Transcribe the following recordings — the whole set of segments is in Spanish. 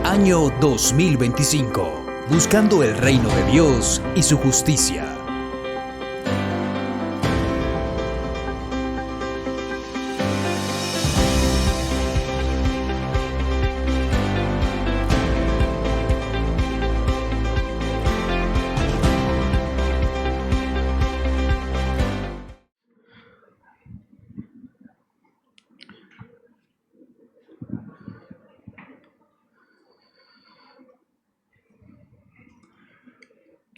Año 2025. Buscando el reino de Dios y su justicia.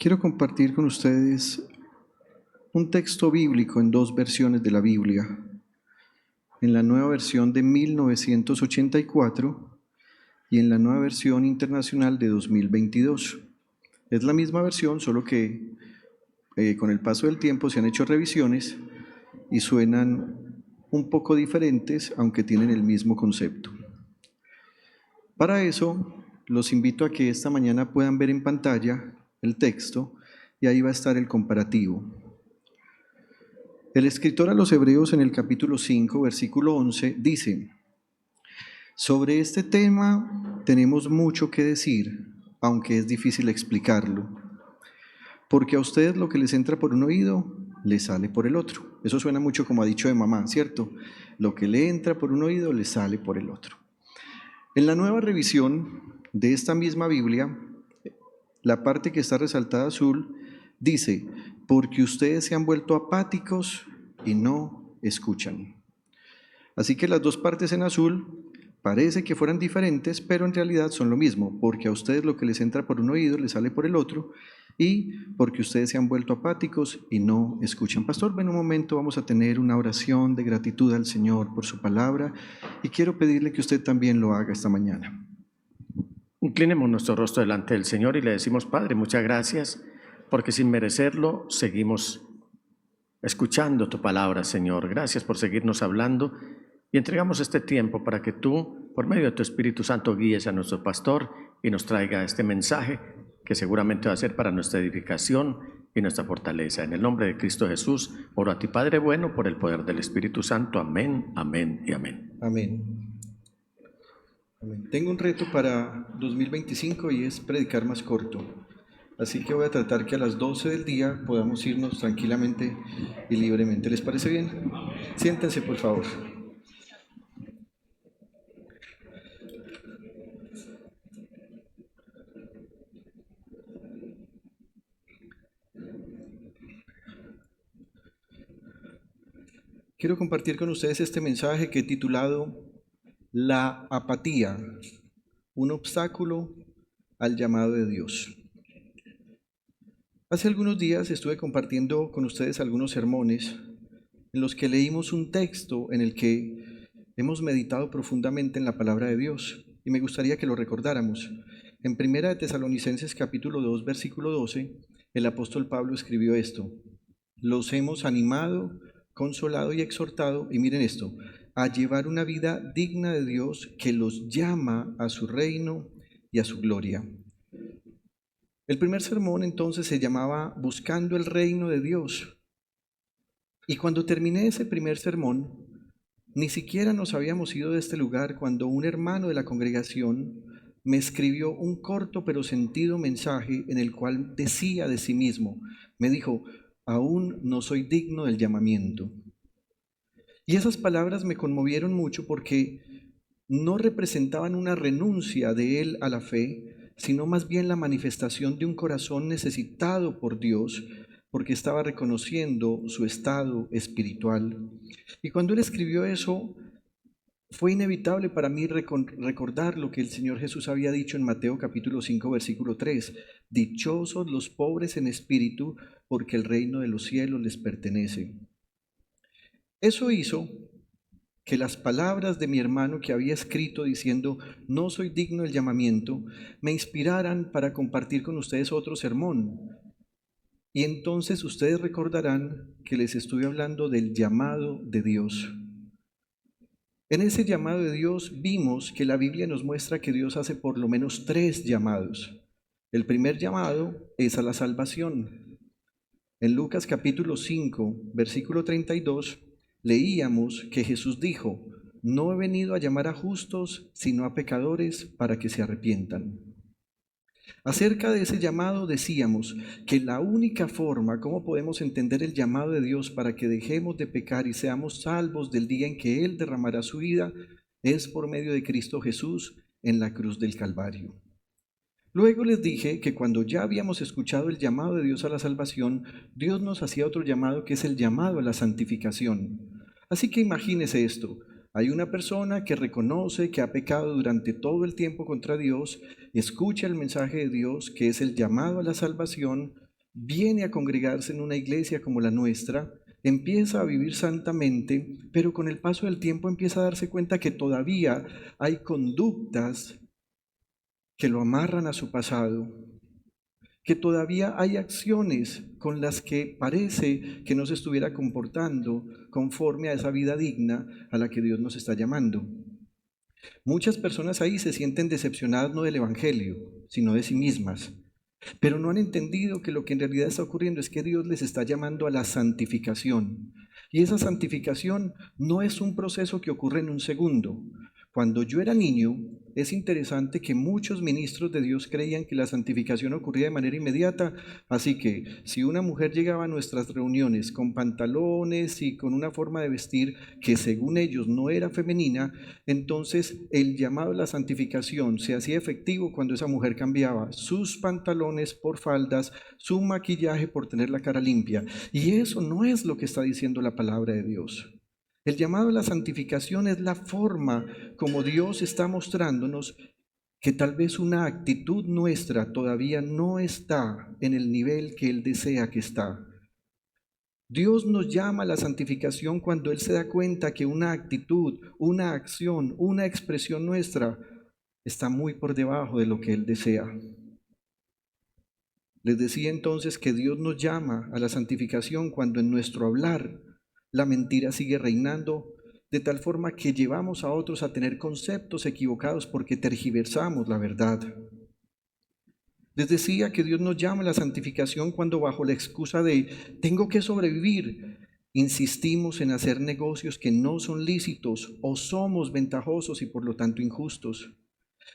Quiero compartir con ustedes un texto bíblico en dos versiones de la Biblia. En la nueva versión de 1984 y en la nueva versión internacional de 2022. Es la misma versión, solo que con el paso del tiempo se han hecho revisiones y suenan un poco diferentes, aunque tienen el mismo concepto. Para eso, los invito a que esta mañana puedan ver en pantalla el texto, y ahí va a estar el comparativo. El escritor a los Hebreos en el capítulo 5, versículo 11, dice: sobre este tema tenemos mucho que decir, aunque es difícil explicarlo, porque a ustedes lo que les entra por un oído, les sale por el otro. Eso suena mucho como ha dicho de mamá, ¿cierto? Lo que le entra por un oído, le sale por el otro. En la nueva revisión de esta misma Biblia, la parte que está resaltada azul dice: porque ustedes se han vuelto apáticos y no escuchan. Así que las dos partes en azul parece que fueran diferentes, pero en realidad son lo mismo, porque a ustedes lo que les entra por un oído les sale por el otro, y porque ustedes se han vuelto apáticos y no escuchan. Pastor, en un momento vamos a tener una oración de gratitud al Señor por su palabra, y quiero pedirle que usted también lo haga esta mañana. Inclinemos nuestro rostro delante del Señor y le decimos: Padre, muchas gracias, porque sin merecerlo seguimos escuchando tu palabra, Señor. Gracias por seguirnos hablando y entregamos este tiempo para que tú, por medio de tu Espíritu Santo, guíes a nuestro pastor y nos traiga este mensaje que seguramente va a ser para nuestra edificación y nuestra fortaleza. En el nombre de Cristo Jesús, oro a ti, Padre bueno, por el poder del Espíritu Santo. Amén, amén y amén. Amén. Tengo un reto para 2025 y es predicar más corto. Así que voy a tratar que a las 12 del día podamos irnos tranquilamente y libremente. ¿Les parece bien? Siéntense, por favor. Quiero compartir con ustedes este mensaje que he titulado La apatía, un obstáculo al llamado de Dios. Hace algunos días estuve compartiendo con ustedes algunos sermones en los que leímos un texto en el que hemos meditado profundamente en la palabra de Dios, y me gustaría que lo recordáramos. En Primera de Tesalonicenses capítulo 2, versículo 12, el apóstol Pablo escribió esto: los hemos animado, consolado y exhortado, y miren esto, a llevar una vida digna de Dios que los llama a su reino y a su gloria. El primer sermón entonces se llamaba Buscando el reino de Dios. Y cuando terminé ese primer sermón, ni siquiera nos habíamos ido de este lugar cuando un hermano de la congregación me escribió un corto pero sentido mensaje en el cual decía de sí mismo, me dijo: aún no soy digno del llamamiento. Y esas palabras me conmovieron mucho porque no representaban una renuncia de él a la fe, sino más bien la manifestación de un corazón necesitado por Dios, porque estaba reconociendo su estado espiritual. Y cuando él escribió eso, fue inevitable para mí recordar lo que el Señor Jesús había dicho en Mateo capítulo 5, versículo 3. Dichosos los pobres en espíritu, porque el reino de los cielos les pertenece. Eso hizo que las palabras de mi hermano que había escrito diciendo no soy digno del llamamiento, me inspiraran para compartir con ustedes otro sermón. Y entonces ustedes recordarán que les estuve hablando del llamado de Dios. En ese llamado de Dios vimos que la Biblia nos muestra que Dios hace por lo menos 3 llamados. El primer llamado es a la salvación. En Lucas capítulo 5, versículo 32, leíamos que Jesús dijo: no he venido a llamar a justos, sino a pecadores para que se arrepientan. Acerca de ese llamado decíamos que la única forma como podemos entender el llamado de Dios para que dejemos de pecar y seamos salvos del día en que Él derramará su vida es por medio de Cristo Jesús en la cruz del Calvario. Luego les dije que cuando ya habíamos escuchado el llamado de Dios a la salvación, Dios nos hacía otro llamado que es el llamado a la santificación. Así que imagínese esto. Hay una persona que reconoce que ha pecado durante todo el tiempo contra Dios, escucha el mensaje de Dios, que es el llamado a la salvación, viene a congregarse en una iglesia como la nuestra, empieza a vivir santamente, pero con el paso del tiempo empieza a darse cuenta que todavía hay conductas que lo amarran a su pasado, que todavía hay acciones con las que parece que no se estuviera comportando conforme a esa vida digna a la que Dios nos está llamando. Muchas personas ahí se sienten decepcionadas no del Evangelio, sino de sí mismas, pero no han entendido que lo que en realidad está ocurriendo es que Dios les está llamando a la santificación. Y esa santificación no es un proceso que ocurre en un segundo. Cuando yo era niño, es interesante que muchos ministros de Dios creían que la santificación ocurría de manera inmediata, así que si una mujer llegaba a nuestras reuniones con pantalones y con una forma de vestir que según ellos no era femenina, entonces el llamado a la santificación se hacía efectivo cuando esa mujer cambiaba sus pantalones por faldas, su maquillaje por tener la cara limpia. Y eso no es lo que está diciendo la palabra de Dios. El llamado a la santificación es la forma como Dios está mostrándonos que tal vez una actitud nuestra todavía no está en el nivel que Él desea que está. Dios nos llama a la santificación cuando Él se da cuenta que una actitud, una acción, una expresión nuestra está muy por debajo de lo que Él desea. Les decía entonces que Dios nos llama a la santificación cuando en nuestro hablar la mentira sigue reinando, de tal forma que llevamos a otros a tener conceptos equivocados porque tergiversamos la verdad. Les decía que Dios nos llama a la santificación cuando bajo la excusa de tengo que sobrevivir, insistimos en hacer negocios que no son lícitos o somos ventajosos y por lo tanto injustos.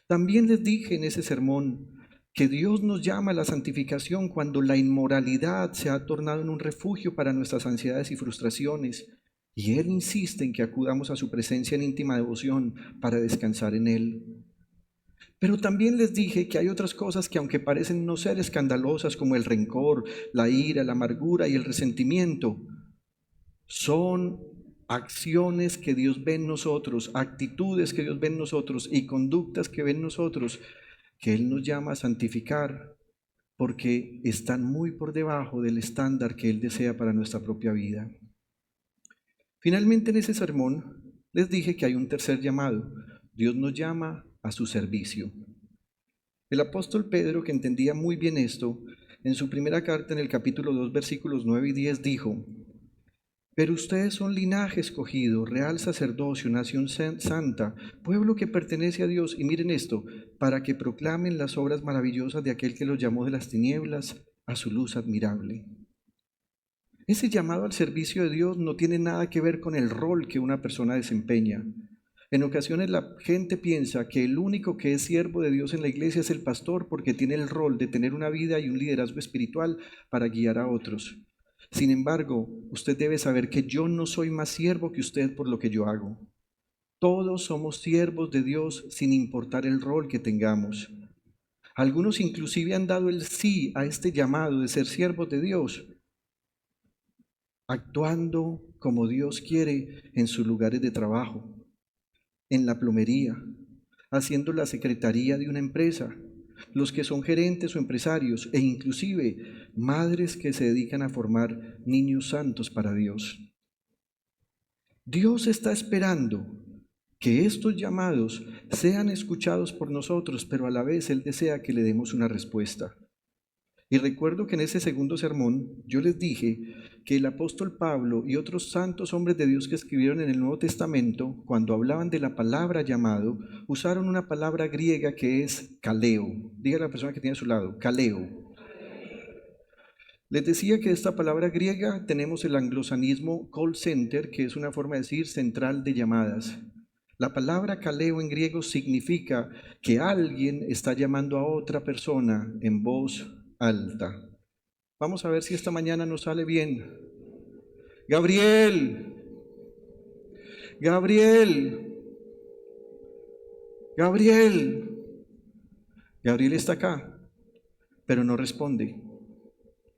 También les dije en ese sermón que Dios nos llama a la santificación cuando la inmoralidad se ha tornado en un refugio para nuestras ansiedades y frustraciones, y Él insiste en que acudamos a su presencia en íntima devoción para descansar en Él. Pero también les dije que hay otras cosas que aunque parecen no ser escandalosas como el rencor, la ira, la amargura y el resentimiento, son acciones que Dios ve en nosotros, actitudes que Dios ve en nosotros y conductas que ve en nosotros, que Él nos llama a santificar porque están muy por debajo del estándar que Él desea para nuestra propia vida. Finalmente en ese sermón les dije que hay un tercer llamado. Dios nos llama a su servicio. El apóstol Pedro, que entendía muy bien esto, en su primera carta en el capítulo 2, versículos 9 y 10 dijo: pero ustedes son linaje escogido, real sacerdocio, nación santa, pueblo que pertenece a Dios. Y miren esto, para que proclamen las obras maravillosas de aquel que los llamó de las tinieblas a su luz admirable. Ese llamado al servicio de Dios no tiene nada que ver con el rol que una persona desempeña. En ocasiones la gente piensa que el único que es siervo de Dios en la iglesia es el pastor porque tiene el rol de tener una vida y un liderazgo espiritual para guiar a otros. Sin embargo, usted debe saber que yo no soy más siervo que usted por lo que yo hago. Todos somos siervos de Dios sin importar el rol que tengamos. Algunos inclusive han dado el sí a este llamado de ser siervos de Dios, actuando como Dios quiere en sus lugares de trabajo, en la plomería, haciendo la secretaría de una empresa, los que son gerentes o empresarios e inclusive madres que se dedican a formar niños santos para Dios. Dios está esperando que estos llamados sean escuchados por nosotros, pero a la vez Él desea que le demos una respuesta. Y recuerdo que en ese segundo sermón yo les dije que el apóstol Pablo y otros santos hombres de Dios que escribieron en el Nuevo Testamento, cuando hablaban de la palabra llamado, usaron una palabra griega que es kaleo. Diga a la persona que tiene a su lado, kaleo. Les decía que de esta palabra griega tenemos el anglosanismo call center, que es una forma de decir central de llamadas. La palabra kaleo en griego significa que alguien está llamando a otra persona en voz alta. Vamos a ver si esta mañana nos sale bien. Gabriel, Gabriel, Gabriel. Gabriel está acá, pero no responde.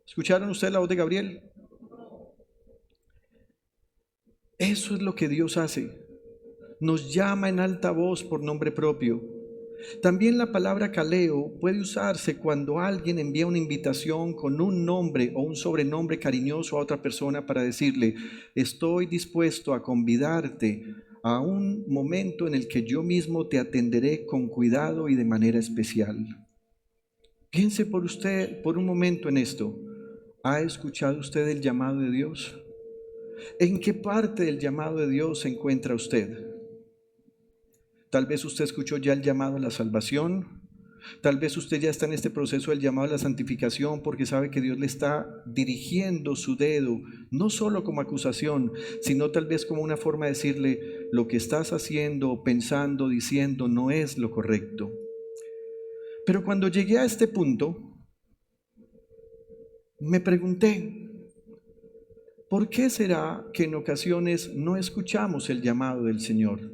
¿Escucharon ustedes la voz de Gabriel? Eso es lo que Dios hace. Nos llama en alta voz por nombre propio. También la palabra kaleo puede usarse cuando alguien envía una invitación con un nombre o un sobrenombre cariñoso a otra persona para decirle: estoy dispuesto a convidarte a un momento en el que yo mismo te atenderé con cuidado y de manera especial. Piense por usted por un momento en esto. ¿Ha escuchado usted el llamado de Dios? ¿En qué parte del llamado de Dios se encuentra usted? Tal vez usted escuchó ya el llamado a la salvación. Tal vez usted ya está en este proceso del llamado a la santificación porque sabe que Dios le está dirigiendo su dedo, no solo como acusación, sino tal vez como una forma de decirle: lo que estás haciendo, pensando, diciendo no es lo correcto. Pero cuando llegué a este punto, me pregunté: ¿por qué será que en ocasiones no escuchamos el llamado del Señor?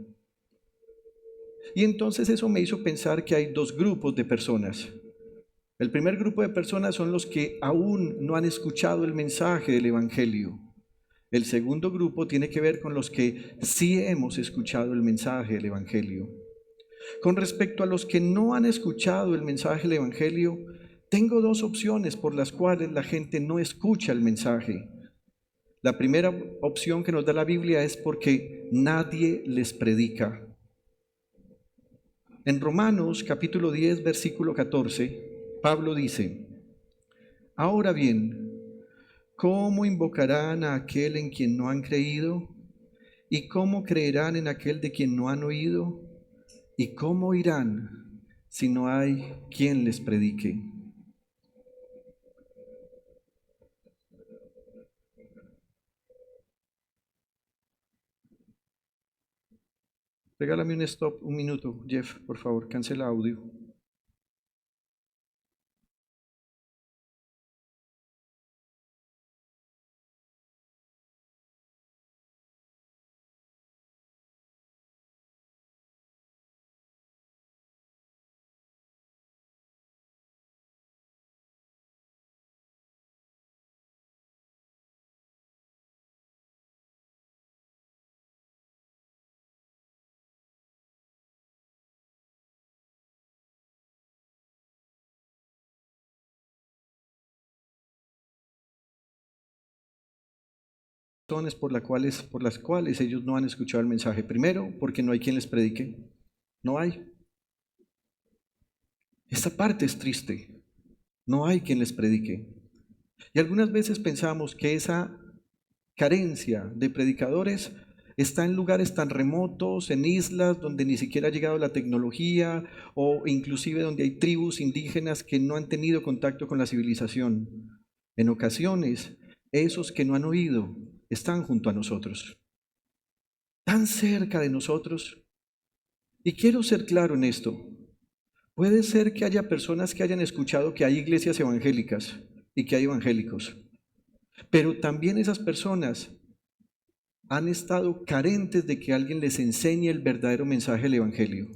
Y entonces eso me hizo pensar que hay dos grupos de personas. El primer grupo de personas son los que aún no han escuchado el mensaje del Evangelio. El segundo grupo tiene que ver con los que sí hemos escuchado el mensaje del Evangelio. Con respecto a los que no han escuchado el mensaje del Evangelio, tengo dos opciones por las cuales la gente no escucha el mensaje. La primera opción que nos da la Biblia es porque nadie les predica. En Romanos capítulo 10, versículo 14, Pablo dice: ahora bien, ¿cómo invocarán a aquel en quien no han creído? ¿Y cómo creerán en aquel de quien no han oído? ¿Y cómo irán si no hay quien les predique? Regálame un stop, un minuto, Jeff, por favor, cancela audio. Razones por las cuales ellos no han escuchado el mensaje. Primero, porque no hay quien les predique. No hay. Esta parte es triste. No hay quien les predique. Y algunas veces pensamos que esa carencia de predicadores está en lugares tan remotos, en islas donde ni siquiera ha llegado la tecnología, o inclusive donde hay tribus indígenas que no han tenido contacto con la civilización. En ocasiones, esos que no han oído están junto a nosotros, tan cerca de nosotros. Y quiero ser claro en esto. Puede ser que haya personas que hayan escuchado que hay iglesias evangélicas y que hay evangélicos, pero también esas personas han estado carentes de que alguien les enseñe el verdadero mensaje del evangelio.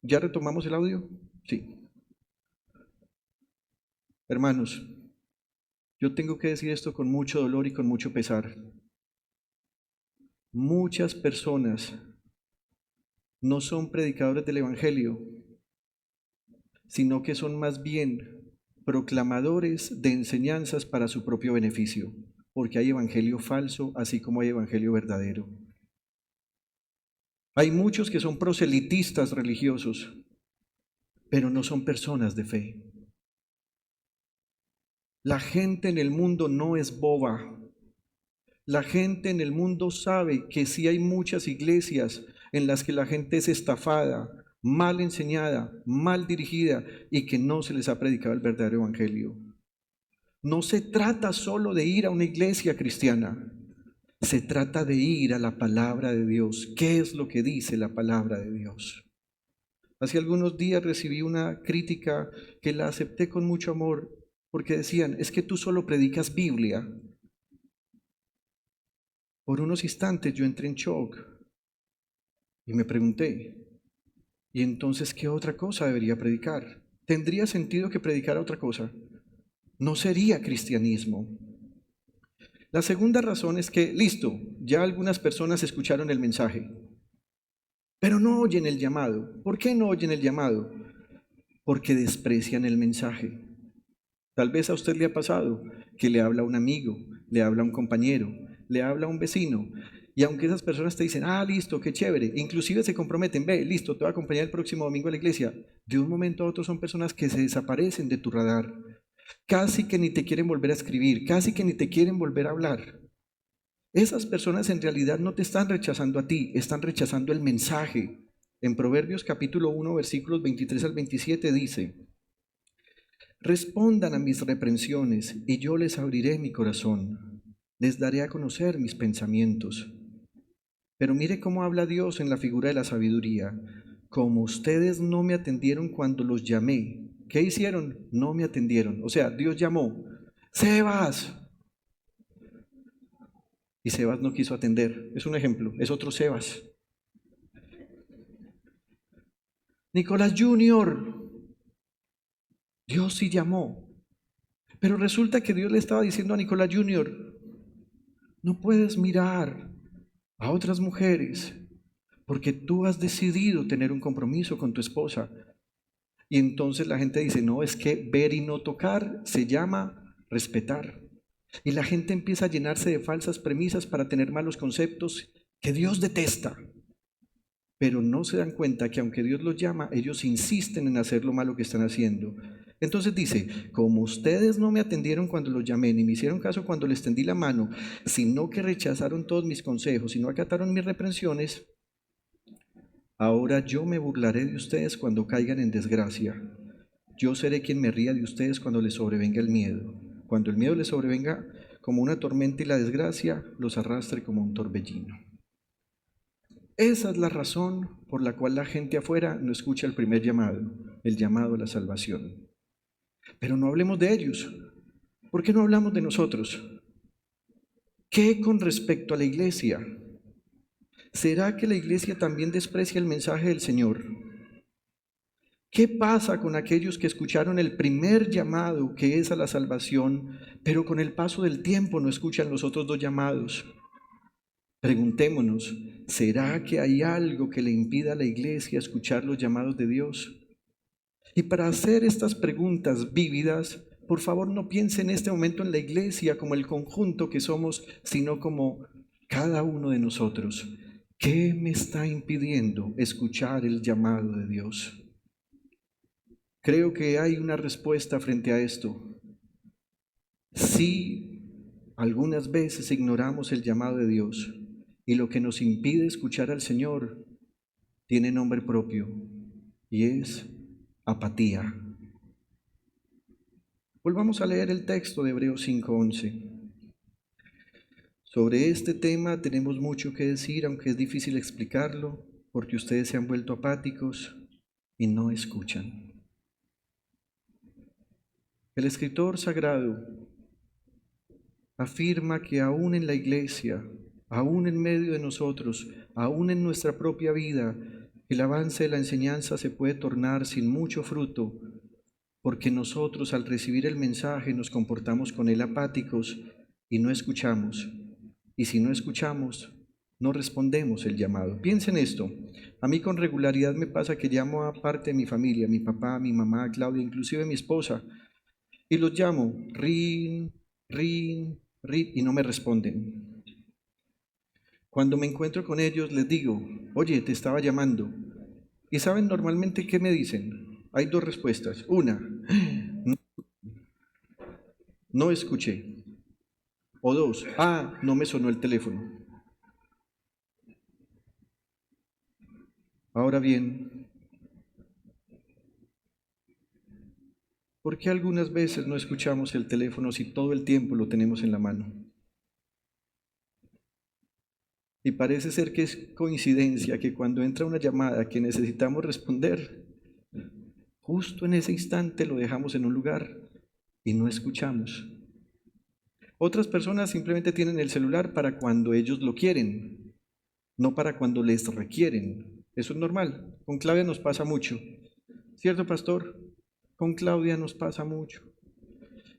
¿Ya retomamos el audio? Sí. Hermanos, yo tengo que decir esto con mucho dolor y con mucho pesar. Muchas personas no son predicadores del evangelio, sino que son más bien proclamadores de enseñanzas para su propio beneficio, porque hay evangelio falso, así como hay evangelio verdadero. Hay muchos que son proselitistas religiosos, pero no son personas de fe. La gente en el mundo no es boba. La gente en el mundo sabe que sí hay muchas iglesias en las que la gente es estafada, mal enseñada, mal dirigida y que no se les ha predicado el verdadero evangelio. No se trata solo de ir a una iglesia cristiana. Se trata de ir a la palabra de Dios. ¿Qué es lo que dice la palabra de Dios? Hace algunos días recibí una crítica que la acepté con mucho amor porque decían, es que tú solo predicas Biblia. Por unos instantes yo entré en shock y me pregunté, ¿y entonces qué otra cosa debería predicar? ¿Tendría sentido que predicara otra cosa? No sería cristianismo. La segunda razón es que, listo, ya algunas personas escucharon el mensaje, pero no oyen el llamado. ¿Por qué no oyen el llamado? Porque desprecian el mensaje. Tal vez a usted le ha pasado que le habla a un amigo, le habla a un compañero, le habla a un vecino, y aunque esas personas te dicen, listo, qué chévere, inclusive se comprometen, ve, listo, te voy a acompañar el próximo domingo a la iglesia, de un momento a otro son personas que se desaparecen de tu radar, casi que ni te quieren volver a escribir, casi que ni te quieren volver a hablar. Esas personas en realidad no te están rechazando a ti, están rechazando el mensaje. En Proverbios capítulo 1, versículos 23 al 27 dice, respondan a mis reprensiones y yo les abriré mi corazón, les daré a conocer mis pensamientos. Pero mire cómo habla Dios en la figura de la sabiduría. Como ustedes no me atendieron cuando los llamé, ¿qué hicieron? No me atendieron. O sea, Dios llamó, Sebas, y Sebas no quiso atender. Es un ejemplo, es otro Sebas. Nicolás Junior, Dios sí llamó. Pero resulta que Dios le estaba diciendo a Nicolás Junior, no puedes mirar a otras mujeres porque tú has decidido tener un compromiso con tu esposa. Y entonces la gente dice, no, es que ver y no tocar se llama respetar. Y la gente empieza a llenarse de falsas premisas para tener malos conceptos que Dios detesta. Pero no se dan cuenta que aunque Dios los llama, ellos insisten en hacer lo malo que están haciendo. Entonces dice, como ustedes no me atendieron cuando los llamé, ni me hicieron caso cuando les tendí la mano, sino que rechazaron todos mis consejos y no acataron mis reprensiones, ahora yo me burlaré de ustedes cuando caigan en desgracia. Yo seré quien me ría de ustedes cuando les sobrevenga el miedo. Cuando el miedo les sobrevenga como una tormenta y la desgracia los arrastre como un torbellino. Esa es la razón por la cual la gente afuera no escucha el primer llamado, el llamado a la salvación. Pero no hablemos de ellos. ¿Por qué no hablamos de nosotros? ¿Qué con respecto a la iglesia? ¿Será que la iglesia también desprecia el mensaje del Señor? ¿Qué pasa con aquellos que escucharon el primer llamado, que es a la salvación, pero con el paso del tiempo no escuchan los otros dos llamados? Preguntémonos, ¿será que hay algo que le impida a la iglesia escuchar los llamados de Dios? Y para hacer estas preguntas vívidas, por favor no piense en este momento en la iglesia como el conjunto que somos, sino como cada uno de nosotros. ¿Qué me está impidiendo escuchar el llamado de Dios? Creo que hay una respuesta frente a esto. Sí, algunas veces ignoramos el llamado de Dios y lo que nos impide escuchar al Señor tiene nombre propio y es apatía. Volvamos a leer el texto de Hebreos 5:11. Sobre este tema tenemos mucho que decir, aunque es difícil explicarlo, porque ustedes se han vuelto apáticos y no escuchan. El escritor sagrado afirma que aún en la iglesia, aún en medio de nosotros, aún en nuestra propia vida, el avance de la enseñanza se puede tornar sin mucho fruto, porque nosotros al recibir el mensaje nos comportamos con él apáticos y no escuchamos. Y si no escuchamos, no respondemos el llamado. Piensen esto, a mí con regularidad me pasa que llamo a parte de mi familia, mi papá, mi mamá, Claudia, inclusive mi esposa, y los llamo, rin, rin, rin, y no me responden. Cuando me encuentro con ellos les digo, oye, te estaba llamando. ¿Y saben normalmente qué me dicen? Hay dos respuestas. Una, no escuché. O dos, no me sonó el teléfono. Ahora bien, ¿por qué algunas veces no escuchamos el teléfono si todo el tiempo lo tenemos en la mano? Y parece ser que es coincidencia que cuando entra una llamada que necesitamos responder, justo en ese instante lo dejamos en un lugar y no escuchamos. Otras personas simplemente tienen el celular para cuando ellos lo quieren, no para cuando les requieren. Eso es normal. Con Claudia nos pasa mucho. ¿Cierto, pastor? Con Claudia nos pasa mucho.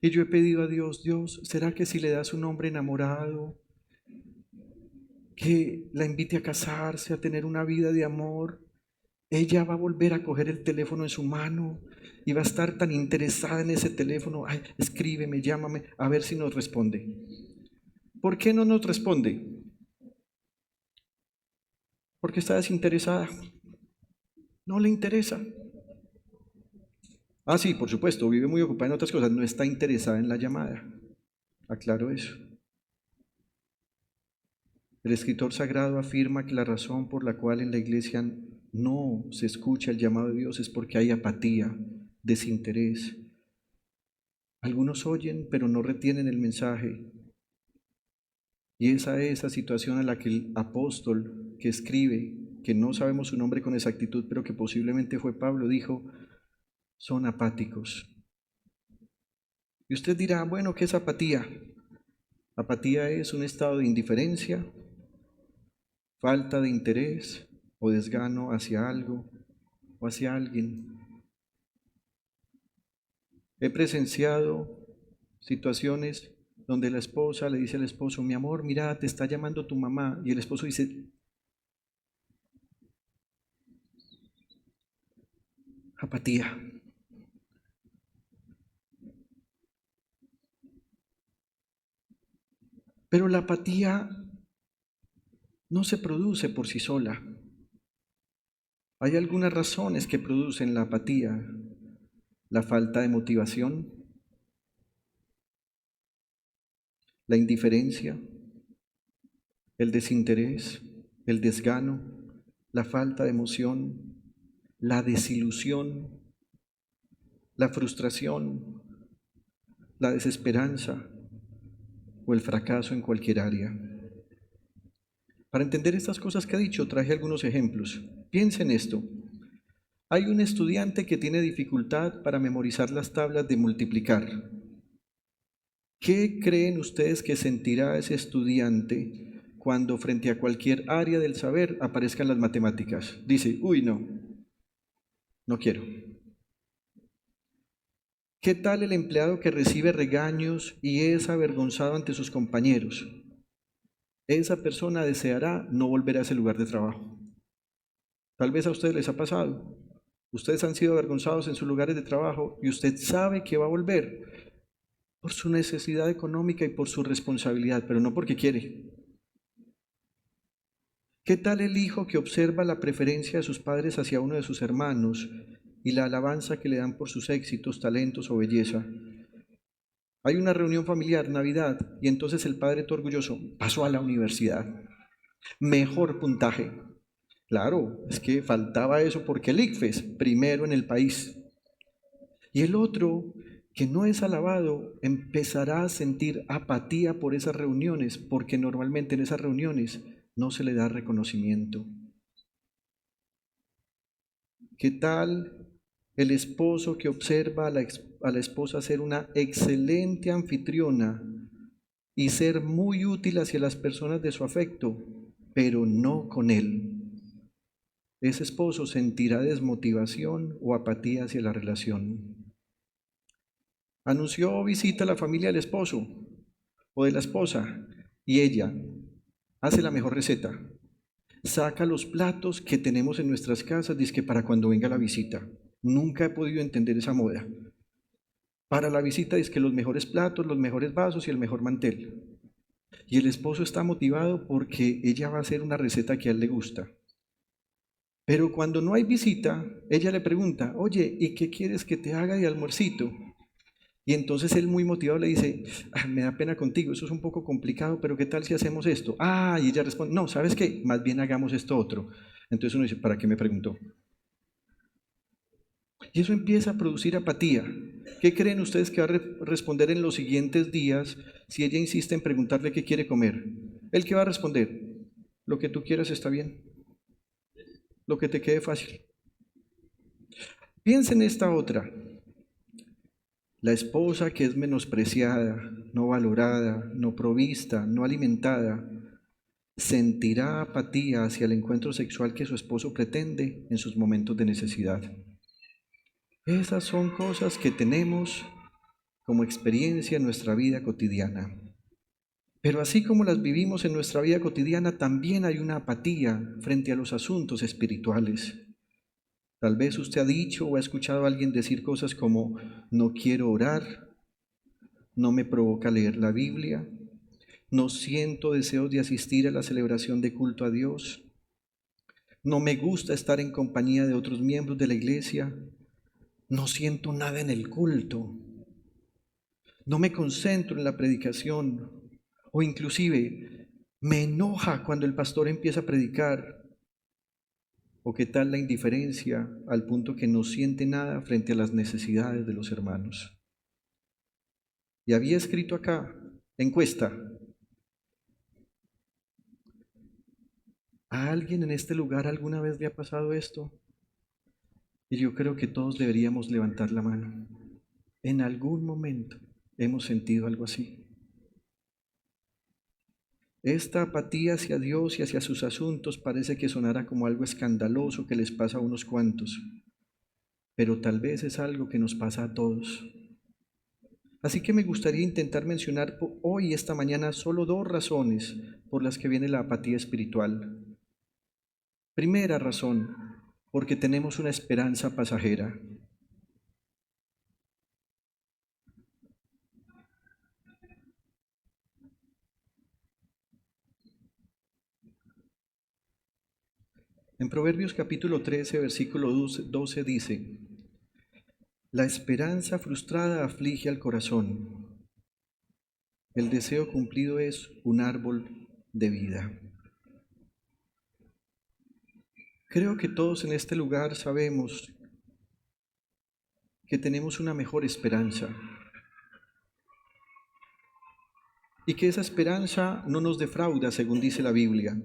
Y yo he pedido a Dios, Dios, ¿será que si le das un hombre enamorado, que la invite a casarse, a tener una vida de amor, ella va a volver a coger el teléfono en su mano y va a estar tan interesada en ese teléfono? Ay, escríbeme, llámame, a ver si nos responde. ¿Por qué no nos responde? Porque está desinteresada. No le interesa. Ah, sí, por supuesto, vive muy ocupada en otras cosas, no está interesada en la llamada. Aclaro eso. El escritor sagrado afirma que la razón por la cual en la iglesia no se escucha el llamado de Dios es porque hay apatía, desinterés. Algunos oyen, pero no retienen el mensaje. Y esa es esa situación a la que el apóstol que escribe, que no sabemos su nombre con exactitud, pero que posiblemente fue Pablo, dijo, son apáticos. Y usted dirá, bueno, ¿qué es apatía? Apatía es un estado de indiferencia, falta de interés o desgano hacia algo o hacia alguien. He presenciado situaciones donde la esposa le dice al esposo, mi amor, mira, te está llamando tu mamá. Y el esposo dice, apatía. Pero la apatía no se produce por sí sola. Hay algunas razones que producen la apatía. La falta de motivación, la indiferencia, el desinterés, el desgano, la falta de emoción, la desilusión, la frustración, la desesperanza o el fracaso en cualquier área. Para entender estas cosas que he dicho, traje algunos ejemplos. Piensen en esto. Hay un estudiante que tiene dificultad para memorizar las tablas de multiplicar. ¿Qué creen ustedes que sentirá ese estudiante cuando frente a cualquier área del saber aparezcan las matemáticas? Dice, uy, no quiero. ¿Qué tal el empleado que recibe regaños y es avergonzado ante sus compañeros? Esa persona deseará no volver a ese lugar de trabajo. Tal vez a ustedes les ha pasado. Ustedes han sido avergonzados en sus lugares de trabajo y usted sabe que va a volver por su necesidad económica y por su responsabilidad, pero no porque quiere. ¿Qué tal el hijo que observa la preferencia de sus padres hacia uno de sus hermanos y la alabanza que le dan por sus éxitos, talentos o belleza? Hay una reunión familiar, Navidad, y entonces el padre todo orgulloso pasó a la universidad. Mejor puntaje. Claro, es que faltaba eso porque el ICFES, primero en el país. Y el otro, que no es alabado, empezará a sentir apatía por esas reuniones, porque normalmente en esas reuniones no se le da reconocimiento. ¿Qué tal el esposo que observa a la esposa ser una excelente anfitriona y ser muy útil hacia las personas de su afecto, pero no con él? Ese esposo sentirá desmotivación o apatía hacia la relación. Anunció visita a la familia del esposo o de la esposa y ella hace la mejor receta. Saca los platos que tenemos en nuestras casas, dizque para cuando venga la visita. Nunca he podido entender esa moda. Para la visita dizque los mejores platos, los mejores vasos y el mejor mantel. Y el esposo está motivado porque ella va a hacer una receta que a él le gusta. Pero cuando no hay visita, ella le pregunta, oye, ¿y qué quieres que te haga de almuercito? Y entonces él muy motivado le dice, me da pena contigo, eso es un poco complicado, pero ¿qué tal si hacemos esto? Y ella responde, no, ¿sabes qué? Más bien hagamos esto otro. Entonces uno dice, ¿para qué me preguntó? Y eso empieza a producir apatía. ¿Qué creen ustedes que va a responder en los siguientes días si ella insiste en preguntarle qué quiere comer? ¿Él qué va a responder? Lo que tú quieras está bien, lo que te quede fácil. Piensa en esta otra. La esposa que es menospreciada, no valorada, no provista, no alimentada, sentirá apatía hacia el encuentro sexual que su esposo pretende en sus momentos de necesidad. Esas son cosas que tenemos como experiencia en nuestra vida cotidiana. Pero así como las vivimos en nuestra vida cotidiana, también hay una apatía frente a los asuntos espirituales. Tal vez usted ha dicho o ha escuchado a alguien decir cosas como: no quiero orar, no me provoca leer la Biblia, no siento deseos de asistir a la celebración de culto a Dios, no me gusta estar en compañía de otros miembros de la iglesia, no siento nada en el culto, no me concentro en la predicación, o inclusive me enoja cuando el pastor empieza a predicar. ¿O qué tal la indiferencia al punto que no siente nada frente a las necesidades de los hermanos? Y había escrito acá, encuesta: ¿a alguien en este lugar alguna vez le ha pasado esto? Y yo creo que todos deberíamos levantar la mano. En algún momento hemos sentido algo así. Esta apatía hacia Dios y hacia sus asuntos parece que sonará como algo escandaloso que les pasa a unos cuantos, pero tal vez es algo que nos pasa a todos. Así que me gustaría intentar mencionar hoy, esta mañana, solo 2 razones por las que viene la apatía espiritual. Primera razón, porque tenemos una esperanza pasajera. En Proverbios capítulo 13, versículo 12 dice: la esperanza frustrada aflige al corazón. El deseo cumplido es un árbol de vida. Creo que todos en este lugar sabemos que tenemos una mejor esperanza y que esa esperanza no nos defrauda, según dice la Biblia.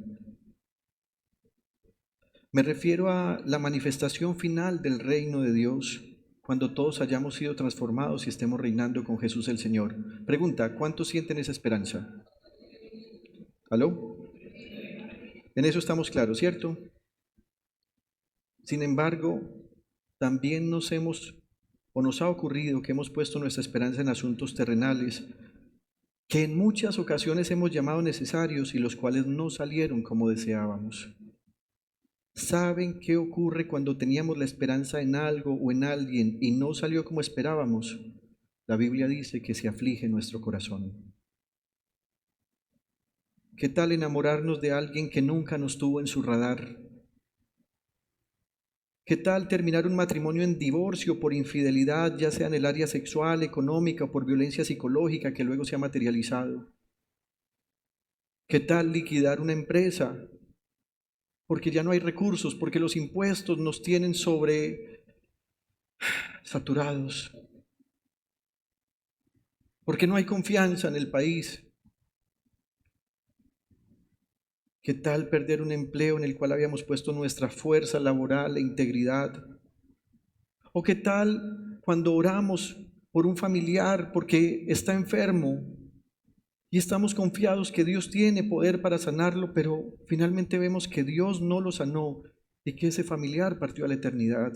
Me refiero a la manifestación final del reino de Dios, cuando todos hayamos sido transformados y estemos reinando con Jesús el Señor. Pregunta: ¿cuántos sienten esa esperanza? ¿Aló? En eso estamos claros, ¿cierto? Sin embargo, también nos ha ocurrido que hemos puesto nuestra esperanza en asuntos terrenales que en muchas ocasiones hemos llamado necesarios y los cuales no salieron como deseábamos. ¿Saben qué ocurre cuando teníamos la esperanza en algo o en alguien y no salió como esperábamos? La Biblia dice que se aflige nuestro corazón. ¿Qué tal enamorarnos de alguien que nunca nos tuvo en su radar? ¿Qué tal terminar un matrimonio en divorcio por infidelidad, ya sea en el área sexual, económica o por violencia psicológica que luego se ha materializado? ¿Qué tal liquidar una empresa porque ya no hay recursos, porque los impuestos nos tienen saturados, porque no hay confianza en el país? ¿Qué tal perder un empleo en el cual habíamos puesto nuestra fuerza laboral e integridad? ¿O qué tal cuando oramos por un familiar porque está enfermo y estamos confiados que Dios tiene poder para sanarlo, pero finalmente vemos que Dios no lo sanó y que ese familiar partió a la eternidad?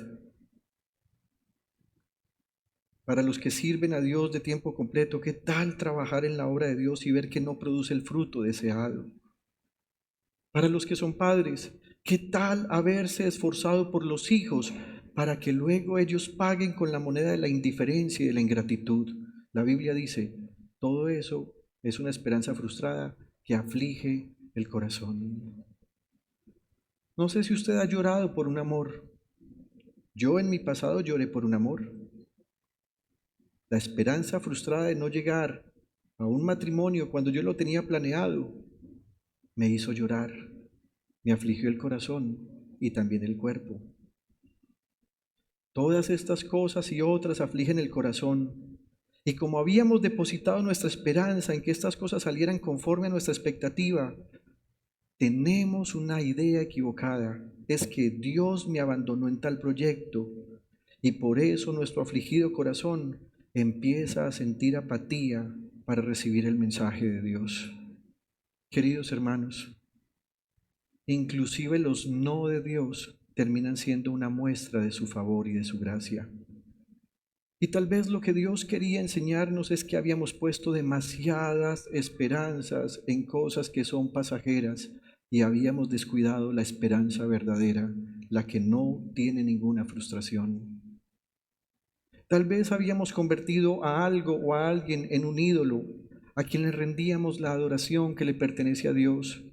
Para los que sirven a Dios de tiempo completo, ¿qué tal trabajar en la obra de Dios y ver que no produce el fruto deseado? Para los que son padres, ¿qué tal haberse esforzado por los hijos para que luego ellos paguen con la moneda de la indiferencia y de la ingratitud? La Biblia dice: todo eso es una esperanza frustrada que aflige el corazón. No sé si usted ha llorado por un amor. Yo en mi pasado lloré por un amor. La esperanza frustrada de no llegar a un matrimonio cuando yo lo tenía planeado me hizo llorar, me afligió el corazón y también el cuerpo. Todas estas cosas y otras afligen el corazón. Y como habíamos depositado nuestra esperanza en que estas cosas salieran conforme a nuestra expectativa, tenemos una idea equivocada. Es que Dios me abandonó en tal proyecto y por eso nuestro afligido corazón empieza a sentir apatía para recibir el mensaje de Dios. Queridos hermanos, inclusive los no de Dios terminan siendo una muestra de su favor y de su gracia. Y tal vez lo que Dios quería enseñarnos es que habíamos puesto demasiadas esperanzas en cosas que son pasajeras y habíamos descuidado la esperanza verdadera, la que no tiene ninguna frustración. Tal vez habíamos convertido a algo o a alguien en un ídolo, a quien le rendíamos la adoración que le pertenece a Dios.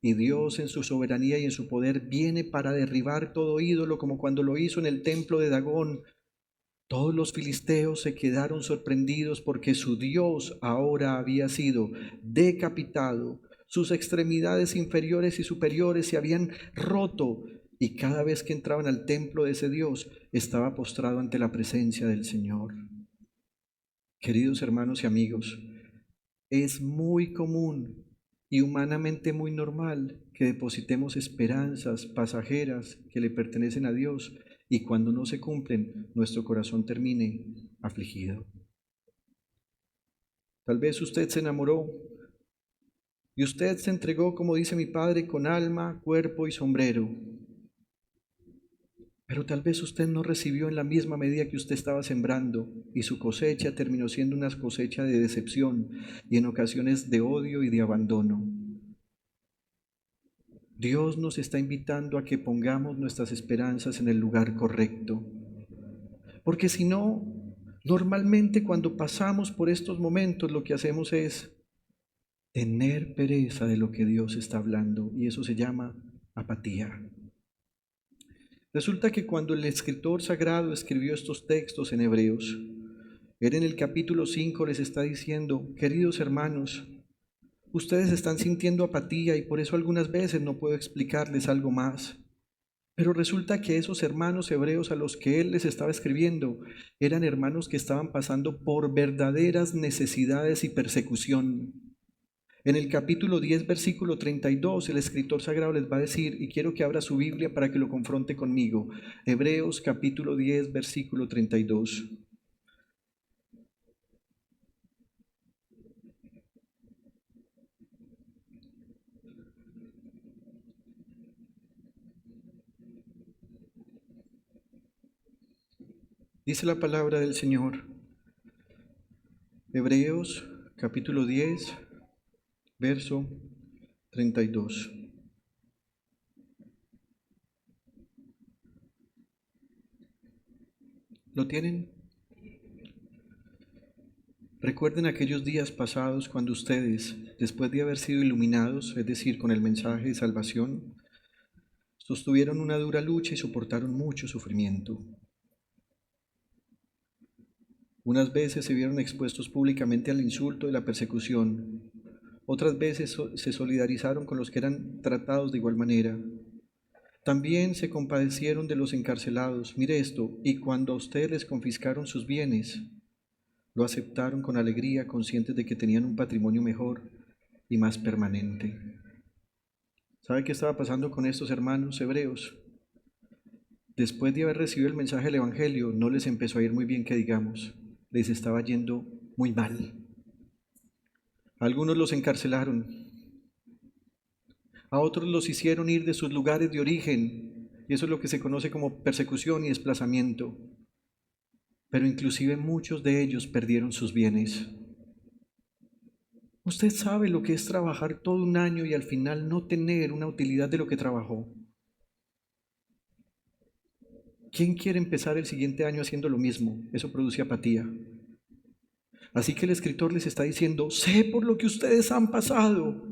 Y Dios en su soberanía y en su poder viene para derribar todo ídolo, como cuando lo hizo en el templo de Dagón. Todos los filisteos se quedaron sorprendidos porque su Dios ahora había sido decapitado, sus extremidades inferiores y superiores se habían roto y cada vez que entraban al templo de ese Dios estaba postrado ante la presencia del Señor. Queridos hermanos y amigos, es muy común y humanamente muy normal que depositemos esperanzas pasajeras que le pertenecen a Dios y cuando no se cumplen, nuestro corazón termine afligido. Tal vez usted se enamoró y usted se entregó, como dice mi padre, con alma, cuerpo y sombrero. Pero tal vez usted no recibió en la misma medida que usted estaba sembrando y su cosecha terminó siendo una cosecha de decepción y en ocasiones de odio y de abandono. Dios nos está invitando a que pongamos nuestras esperanzas en el lugar correcto. Porque si no, normalmente cuando pasamos por estos momentos lo que hacemos es tener pereza de lo que Dios está hablando y eso se llama apatía. Resulta que cuando el escritor sagrado escribió estos textos en Hebreos, él en el capítulo 5 les está diciendo, queridos hermanos, ustedes están sintiendo apatía y por eso algunas veces no puedo explicarles algo más. Pero resulta que esos hermanos hebreos a los que él les estaba escribiendo eran hermanos que estaban pasando por verdaderas necesidades y persecución. En el capítulo 10, versículo 32, el escritor sagrado les va a decir, y quiero que abra su Biblia para que lo confronte conmigo, Hebreos capítulo 10, versículo 32. Dice la palabra del Señor, Hebreos capítulo 10, verso 32. ¿Lo tienen? Recuerden aquellos días pasados cuando ustedes, después de haber sido iluminados, es decir, con el mensaje de salvación, sostuvieron una dura lucha y soportaron mucho sufrimiento. Unas veces se vieron expuestos públicamente al insulto y la persecución. Otras veces se solidarizaron con los que eran tratados de igual manera. También se compadecieron de los encarcelados. Mire esto, y cuando a ustedes les confiscaron sus bienes, lo aceptaron con alegría, conscientes de que tenían un patrimonio mejor y más permanente. ¿Sabe qué estaba pasando con estos hermanos hebreos? Después de haber recibido el mensaje del Evangelio, no les empezó a ir muy bien, que digamos, les estaba yendo muy mal. Algunos los encarcelaron, a otros los hicieron ir de sus lugares de origen, y eso es lo que se conoce como persecución y desplazamiento. Pero inclusive muchos de ellos perdieron sus bienes. Usted sabe lo que es trabajar todo un año y al final no tener una utilidad de lo que trabajó. ¿Quién quiere empezar el siguiente año haciendo lo mismo? Eso produce apatía. Así que el escritor les está diciendo, sé por lo que ustedes han pasado,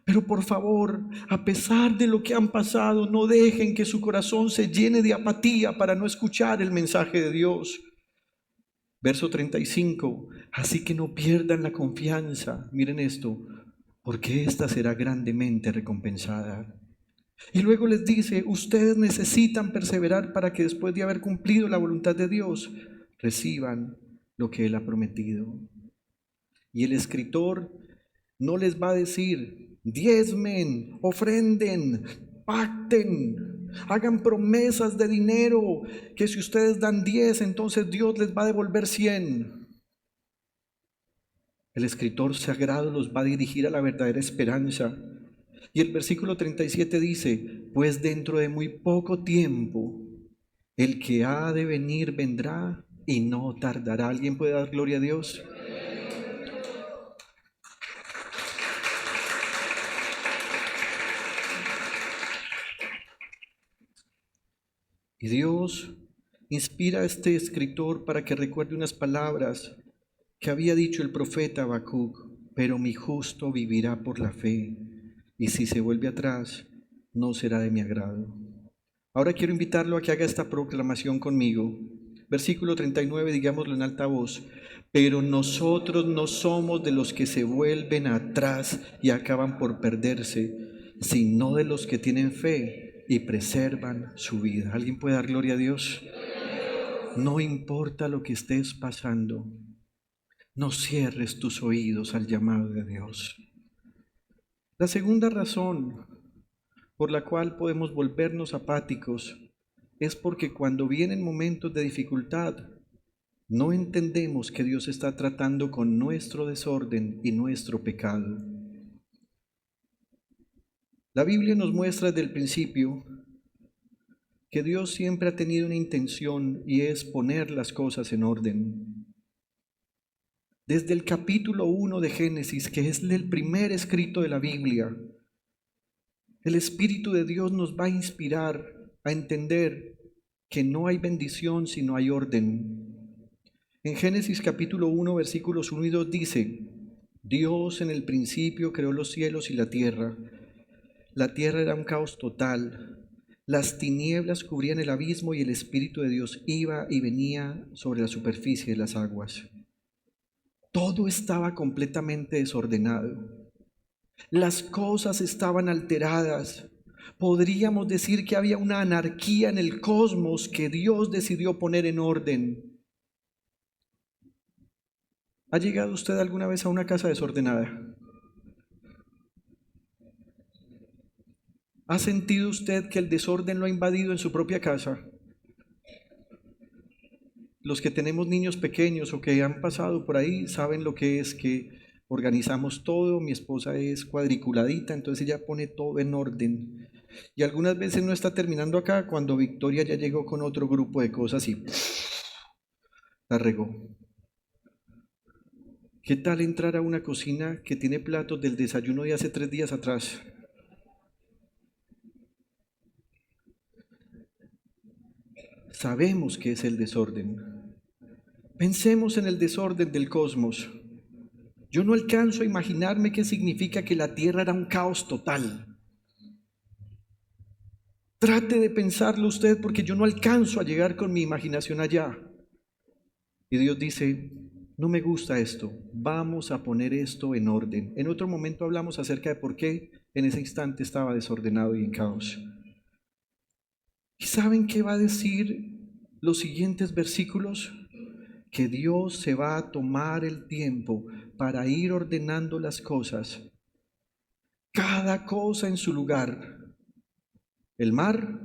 pero por favor, a pesar de lo que han pasado, no dejen que su corazón se llene de apatía para no escuchar el mensaje de Dios. Verso 35, así que no pierdan la confianza, miren esto, porque ésta será grandemente recompensada. Y luego les dice, ustedes necesitan perseverar para que después de haber cumplido la voluntad de Dios, reciban lo que Él ha prometido. Y el escritor no les va a decir diezmen, ofrenden, pacten, hagan promesas de dinero, que si ustedes dan 10, entonces Dios les va a devolver 100. El escritor sagrado los va a dirigir a la verdadera esperanza. Y el versículo 37 dice, pues dentro de muy poco tiempo, el que ha de venir vendrá y no tardará. ¿Alguien puede dar gloria a Dios? Y Dios inspira a este escritor para que recuerde unas palabras que había dicho el profeta Habacuc: pero mi justo vivirá por la fe, y si se vuelve atrás, no será de mi agrado. Ahora quiero invitarlo a que haga esta proclamación conmigo. Versículo 39, digámoslo en alta voz: pero nosotros no somos de los que se vuelven atrás y acaban por perderse, sino de los que tienen fe y preservan su vida. ¿Alguien puede dar gloria a Dios? No importa lo que estés pasando, no cierres tus oídos al llamado de Dios. La segunda razón por la cual podemos volvernos apáticos es porque cuando vienen momentos de dificultad, no entendemos que Dios está tratando con nuestro desorden y nuestro pecado. La Biblia nos muestra desde el principio que Dios siempre ha tenido una intención, y es poner las cosas en orden. Desde el capítulo 1 de Génesis, que es el primer escrito de la Biblia, el Espíritu de Dios nos va a inspirar a entender que no hay bendición si no hay orden. En Génesis capítulo 1, versículos 1 y 2 dice: Dios en el principio creó los cielos y la tierra. La tierra era un caos total. Las tinieblas cubrían el abismo y el Espíritu de Dios iba y venía sobre la superficie de las aguas. Todo estaba completamente desordenado. Las cosas estaban alteradas. Podríamos decir que había una anarquía en el cosmos que Dios decidió poner en orden. ¿Ha llegado usted alguna vez a una casa desordenada? ¿Ha sentido usted que el desorden lo ha invadido en su propia casa? Los que tenemos niños pequeños o que han pasado por ahí saben lo que es que organizamos todo. Mi esposa es cuadriculadita, entonces ella pone todo en orden. Y algunas veces no está terminando acá cuando Victoria ya llegó con otro grupo de cosas y la regó. ¿Qué tal entrar a una cocina que tiene platos del desayuno de hace 3 días atrás? Sabemos que es el desorden. Pensemos en el desorden del cosmos. Yo no alcanzo a imaginarme qué significa que la tierra era un caos total. Trate de pensarlo usted, porque yo no alcanzo a llegar con mi imaginación allá. Y Dios dice: no me gusta esto, vamos a poner esto en orden. En otro momento hablamos acerca de por qué en ese instante estaba desordenado y en caos. ¿Y saben qué va a decir los siguientes versículos? Que Dios se va a tomar el tiempo para ir ordenando las cosas, cada cosa en su lugar. El mar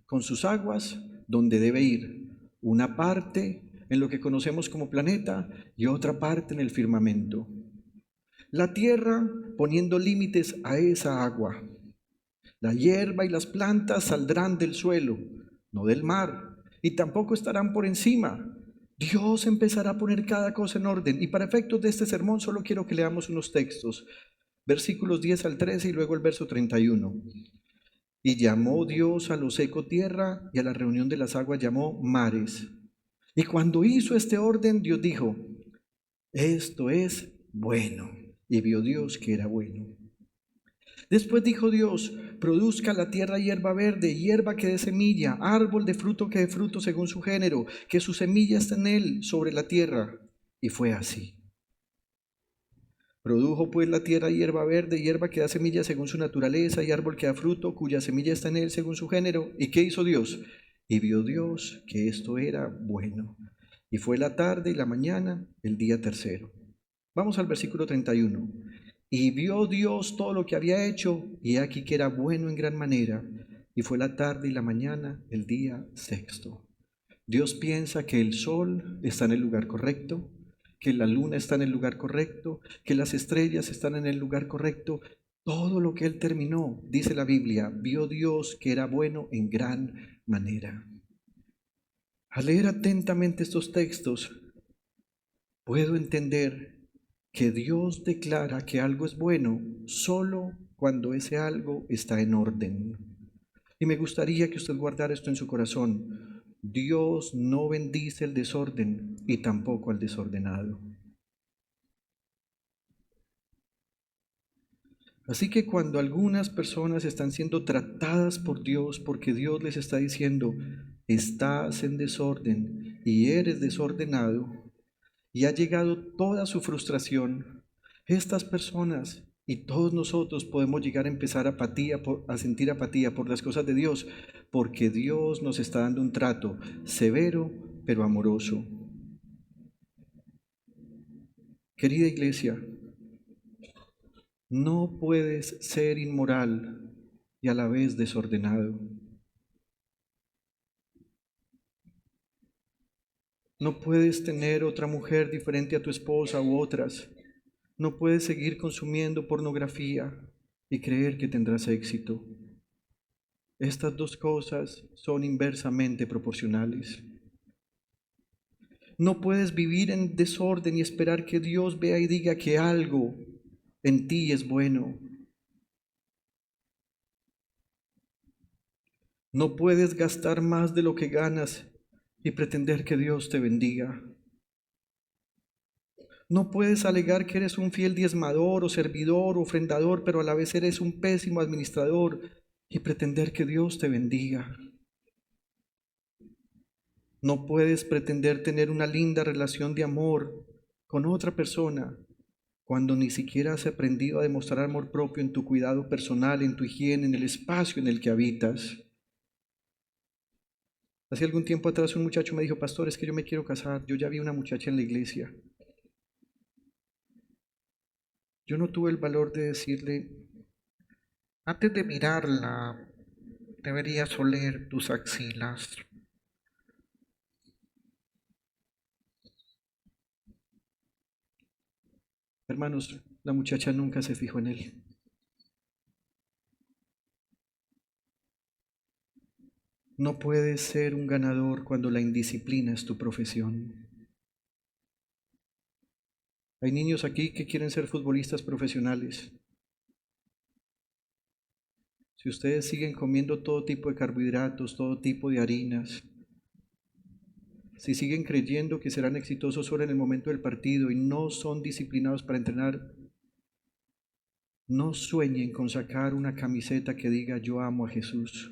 con sus aguas donde debe ir, una parte en lo que conocemos como planeta y otra parte en el firmamento. La tierra poniendo límites a esa agua. La hierba y las plantas saldrán del suelo, no del mar, y tampoco estarán por encima. Dios empezará a poner cada cosa en orden. Y para efectos de este sermón solo quiero que leamos unos textos, versículos 10 al 13 y luego el verso 31. Y llamó Dios a lo seco tierra, y a la reunión de las aguas llamó mares. Y cuando hizo este orden, Dios dijo: esto es bueno. Y vio Dios que era bueno. Después dijo Dios: produzca la tierra hierba verde, hierba que dé semilla, árbol de fruto que dé fruto según su género, que su semilla esté en él sobre la tierra. Y fue así. Produjo pues la tierra hierba verde, hierba que da semilla según su naturaleza, y árbol que da fruto, cuya semilla está en él según su género. ¿Y qué hizo Dios? Y vio Dios que esto era bueno. Y fue la tarde y la mañana, el día tercero. Vamos al versículo 31. Y vio Dios todo lo que había hecho, y he aquí que era bueno en gran manera. Y fue la tarde y la mañana, el día sexto. Dios piensa que el sol está en el lugar correcto, que la luna está en el lugar correcto, que las estrellas están en el lugar correcto. Todo lo que Él terminó, dice la Biblia, vio Dios que era bueno en gran manera. Al leer atentamente estos textos, puedo entender que Dios declara que algo es bueno solo cuando ese algo está en orden. Y me gustaría que usted guardara esto en su corazón. Dios no bendice el desorden y tampoco al desordenado. Así que cuando algunas personas están siendo tratadas por Dios porque Dios les está diciendo, estás en desorden y eres desordenado, y ha llegado toda su frustración, estas personas y todos nosotros podemos llegar a empezar a sentir apatía por las cosas de Dios, porque Dios nos está dando un trato severo pero amoroso. Querida iglesia, no puedes ser inmoral y a la vez desordenado. No puedes tener otra mujer diferente a tu esposa u otras. No puedes seguir consumiendo pornografía y creer que tendrás éxito. Estas dos cosas son inversamente proporcionales. No puedes vivir en desorden y esperar que Dios vea y diga que algo en ti es bueno. No puedes gastar más de lo que ganas y pretender que Dios te bendiga. No puedes alegar que eres un fiel diezmador o servidor o ofrendador, pero a la vez eres un pésimo administrador y pretender que Dios te bendiga. No puedes pretender tener una linda relación de amor con otra persona cuando ni siquiera has aprendido a demostrar amor propio en tu cuidado personal, en tu higiene, en el espacio en el que habitas. Hace algún tiempo atrás un muchacho me dijo, pastor, es que yo me quiero casar. Yo ya vi una muchacha en la iglesia. Yo no tuve el valor de decirle, antes de mirarla, deberías oler tus axilas. Hermanos, la muchacha nunca se fijó en él. No puedes ser un ganador cuando la indisciplina es tu profesión. Hay niños aquí que quieren ser futbolistas profesionales. Si ustedes siguen comiendo todo tipo de carbohidratos, todo tipo de harinas, si siguen creyendo que serán exitosos solo en el momento del partido y no son disciplinados para entrenar, no sueñen con sacar una camiseta que diga yo amo a Jesús.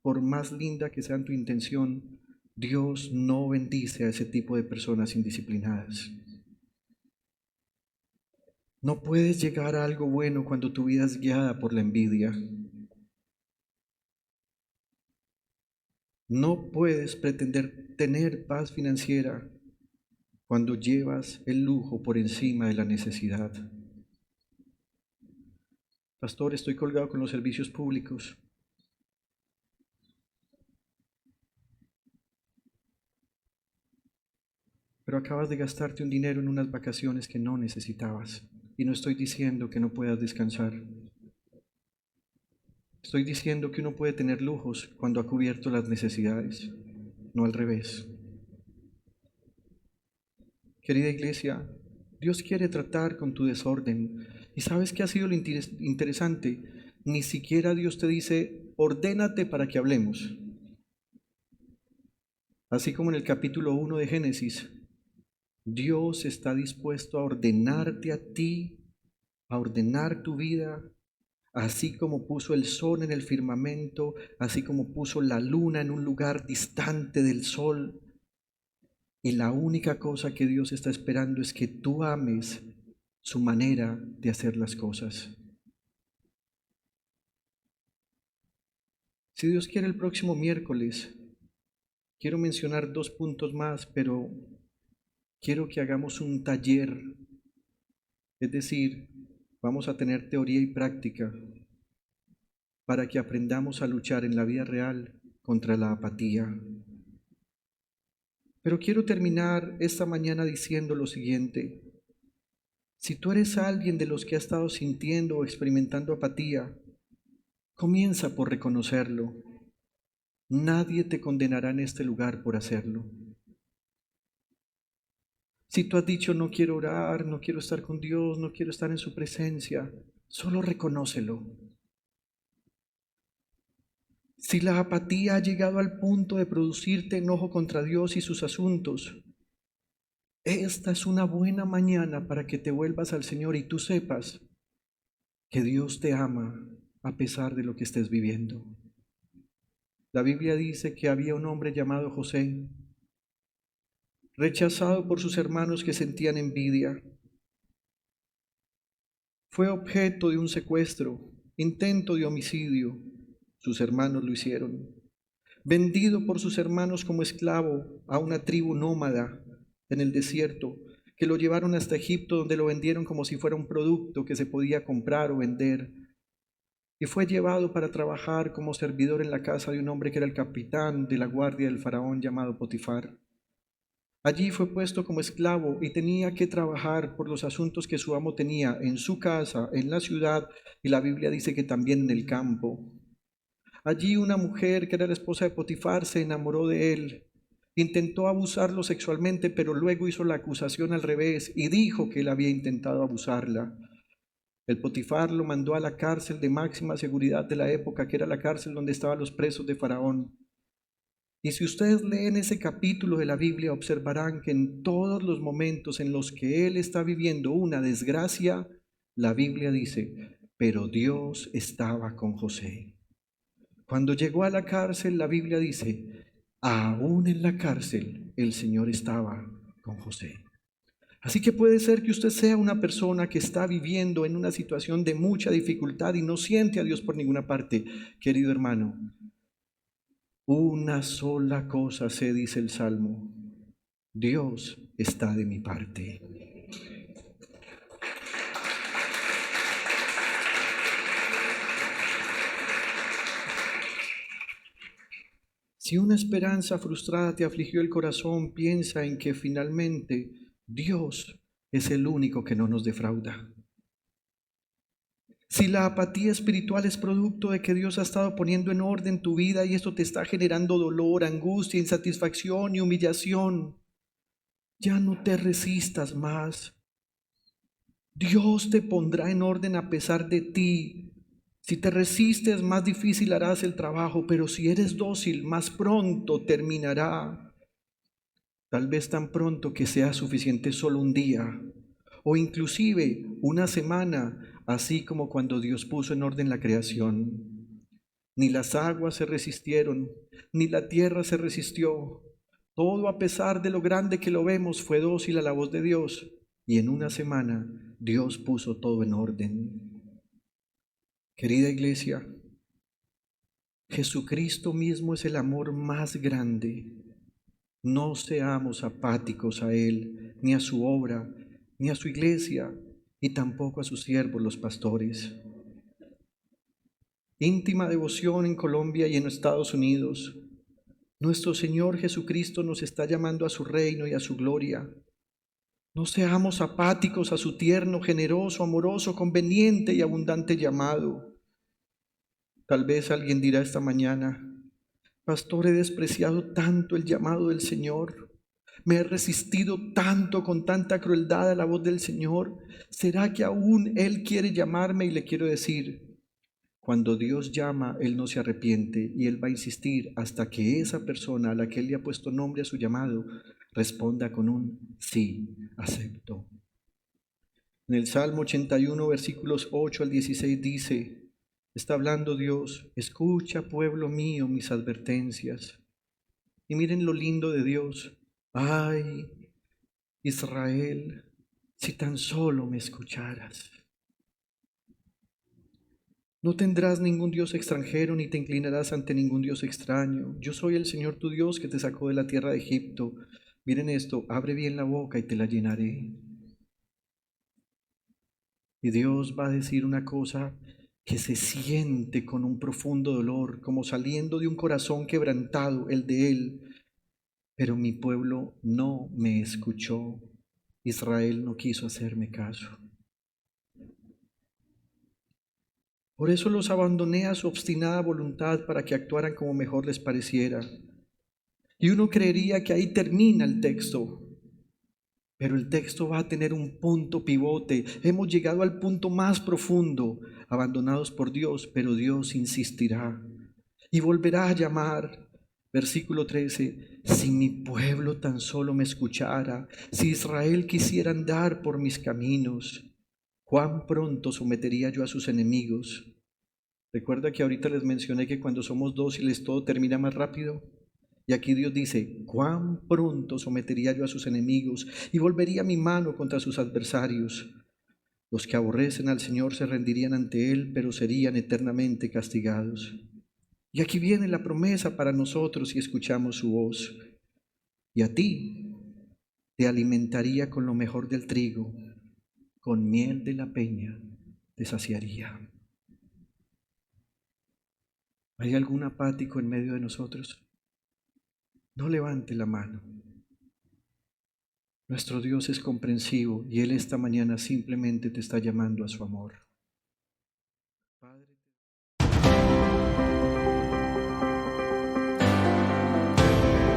Por más linda que sea tu intención, Dios no bendice a ese tipo de personas indisciplinadas. No puedes llegar a algo bueno cuando tu vida es guiada por la envidia. No puedes pretender tener paz financiera cuando llevas el lujo por encima de la necesidad. Pastor, estoy colgado con los servicios públicos. Pero acabas de gastarte un dinero en unas vacaciones que no necesitabas. Y no estoy diciendo que no puedas descansar. Estoy diciendo que uno puede tener lujos cuando ha cubierto las necesidades, no al revés. Querida iglesia, Dios quiere tratar con tu desorden. ¿Y sabes qué ha sido lo interesante? Ni siquiera Dios te dice, ordénate para que hablemos. Así como en el capítulo 1 de Génesis, Dios está dispuesto a ordenarte a ti, a ordenar tu vida, así como puso el sol en el firmamento, así como puso la luna en un lugar distante del sol. Y la única cosa que Dios está esperando es que tú ames su manera de hacer las cosas. Si Dios quiere, el próximo miércoles quiero mencionar 2 puntos más, pero quiero que hagamos un taller. Es decir, vamos a tener teoría y práctica para que aprendamos a luchar en la vida real contra la apatía. Pero quiero terminar esta mañana diciendo lo siguiente. Si tú eres alguien de los que ha estado sintiendo o experimentando apatía, comienza por reconocerlo. Nadie te condenará en este lugar por hacerlo. Si tú has dicho no quiero orar, no quiero estar con Dios, no quiero estar en su presencia, solo reconócelo. Si la apatía ha llegado al punto de producirte enojo contra Dios y sus asuntos, esta es una buena mañana para que te vuelvas al Señor y tú sepas que Dios te ama a pesar de lo que estés viviendo. La Biblia dice que había un hombre llamado José, rechazado por sus hermanos que sentían envidia. Fue objeto de un secuestro, intento de homicidio. Sus hermanos lo hicieron. Vendido por sus hermanos como esclavo a una tribu nómada en el desierto, que lo llevaron hasta Egipto, donde lo vendieron como si fuera un producto que se podía comprar o vender. Y fue llevado para trabajar como servidor en la casa de un hombre que era el capitán de la guardia del faraón llamado Potifar. Allí fue puesto como esclavo y tenía que trabajar por los asuntos que su amo tenía en su casa, en la ciudad, y la Biblia dice que también en el campo. Allí una mujer que era la esposa de Potifar se enamoró de él, intentó abusarlo sexualmente, pero luego hizo la acusación al revés y dijo que él había intentado abusarla. El Potifar lo mandó a la cárcel de máxima seguridad de la época, que era la cárcel donde estaban los presos de Faraón. Y si ustedes leen ese capítulo de la Biblia, observarán que en todos los momentos en los que él está viviendo una desgracia, la Biblia dice, pero Dios estaba con José. Cuando llegó a la cárcel, la Biblia dice, aún en la cárcel el Señor estaba con José. Así que puede ser que usted sea una persona que está viviendo en una situación de mucha dificultad y no siente a Dios por ninguna parte. Querido hermano, una sola cosa sé, dice el Salmo, Dios está de mi parte. Si una esperanza frustrada te afligió el corazón, piensa en que finalmente Dios es el único que no nos defrauda. Si la apatía espiritual es producto de que Dios ha estado poniendo en orden tu vida y esto te está generando dolor, angustia, insatisfacción y humillación, ya no te resistas más. Dios te pondrá en orden a pesar de ti. Si te resistes, más difícil harás el trabajo, pero si eres dócil, más pronto terminará. Tal vez tan pronto que sea suficiente solo un día, o inclusive una semana, así como cuando Dios puso en orden la creación. Ni las aguas se resistieron, ni la tierra se resistió. Todo, a pesar de lo grande que lo vemos, fue dócil a la voz de Dios, y en una semana Dios puso todo en orden. Querida iglesia, Jesucristo mismo es el amor más grande. No seamos apáticos a Él, ni a su obra, ni a su iglesia, y tampoco a sus siervos, los pastores. Íntima devoción en Colombia y en Estados Unidos. Nuestro Señor Jesucristo nos está llamando a su reino y a su gloria. No seamos apáticos a su tierno, generoso, amoroso, conveniente y abundante llamado. Tal vez alguien dirá esta mañana, pastor, he despreciado tanto el llamado del Señor, me he resistido tanto con tanta crueldad a la voz del Señor. ¿Será que aún Él quiere llamarme? Y le quiero decir, cuando Dios llama, Él no se arrepiente y Él va a insistir hasta que esa persona a la que Él le ha puesto nombre a su llamado responda con un sí, acepto. En el Salmo 81, versículos 8 al 16 dice, está hablando Dios, escucha pueblo mío mis advertencias. Y miren lo lindo de Dios. Ay, Israel, si tan solo me escucharas. No tendrás ningún Dios extranjero, ni te inclinarás ante ningún Dios extraño. Yo soy el Señor tu Dios que te sacó de la tierra de Egipto. Miren esto, abre bien la boca y te la llenaré. Y Dios va a decir una cosa que se siente con un profundo dolor, como saliendo de un corazón quebrantado, el de Él. Pero mi pueblo no me escuchó. Israel no quiso hacerme caso. Por eso los abandoné a su obstinada voluntad para que actuaran como mejor les pareciera. Y uno creería que ahí termina el texto, pero el texto va a tener un punto pivote. Hemos llegado al punto más profundo, abandonados por Dios, pero Dios insistirá y volverá a llamar. Versículo 13, si mi pueblo tan solo me escuchara, si Israel quisiera andar por mis caminos, ¿cuán pronto sometería yo a sus enemigos? Recuerda que ahorita les mencioné que cuando somos dóciles todo termina más rápido. Y aquí Dios dice, ¿cuán pronto sometería yo a sus enemigos y volvería mi mano contra sus adversarios? Los que aborrecen al Señor se rendirían ante Él, pero serían eternamente castigados. Y aquí viene la promesa para nosotros si escuchamos su voz. Y a ti te alimentaría con lo mejor del trigo, con miel de la peña te saciaría. ¿Hay algún apático en medio de nosotros? No levante la mano. Nuestro Dios es comprensivo y Él esta mañana simplemente te está llamando a su amor.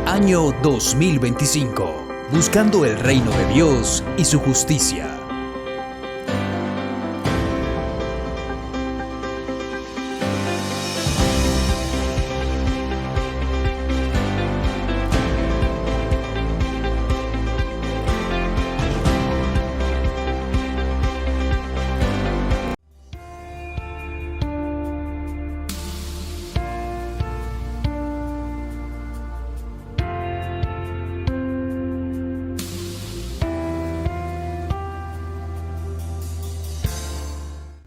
Año 2025. Buscando el reino de Dios y su justicia.